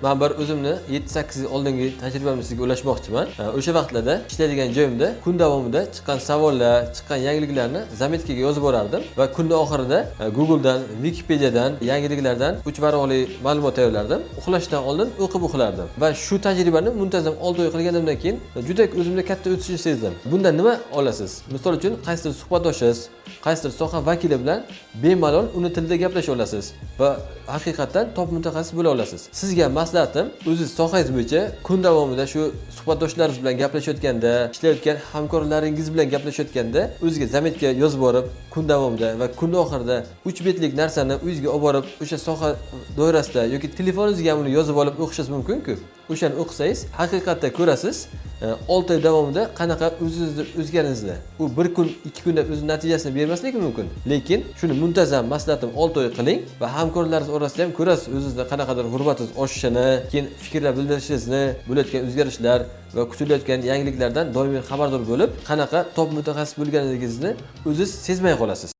Men bir o'zimni 7-8 yil oldingi tajribamni sizga ulashmoqchiman. O'sha vaqtlarda ishlaydigan joyimda kun davomida chiqqan savollar, chiqqan yangiliklarni zametkaga yozib borardim va kun oxirida Google dan, Wikipediadan, yangiliklardan 3 varaqli ma'lumot tayyorlardim. Uxlashdan oldin o'qib uxlardim va shu tajribani muntazam 6 oy qilganimdan keyin juda o'zimda katta o'sishni sezdim. Bundan nima olasiz? Misol uchun, qaysidir suhbatdoshingiz, qaysidir soha vakili bilan bemalol uni tilida gaplasha olasiz va haqiqatan top mutaxassis bo'la olasiz. Sizga maslahatim, o'zingiz sohangiz bo'yicha kun davomida shu suhbatdoshlaringiz bilan gaplashayotganda, ishlayotgan hamkorlaringiz bilan gaplashayotganda o'zingizga zametka yozib borib, kun davomida va kun oxirida 3 betlik narsani uyingizga olib borib, o'sha soha doirasida yoki telefoningizga ham uni yozib olib o'qishingiz mumkin-ku. O'shani o'qisangiz, haqiqatda ko'rasiz, 6 oy davomida qanaqa o'zingizni o'zgaringizni. U 1 kun, 2 kunda o'z natijasini bermasligi mumkin. Lekin shuni muntazam maslahatim 6 oy qiling va hamkorlaringiz orasida ham ko'rasiz o'zingizda qanaqadir hurmatingiz oshishini, keyin fikrlar bildirishingizni, bo'layotgan o'zgarishlar va kutilayotgan yangiliklardan doimiy xabardor bo'lib, qanaqa top mutaxassis bo'lganingizni o'zingiz sezmay qolasiz.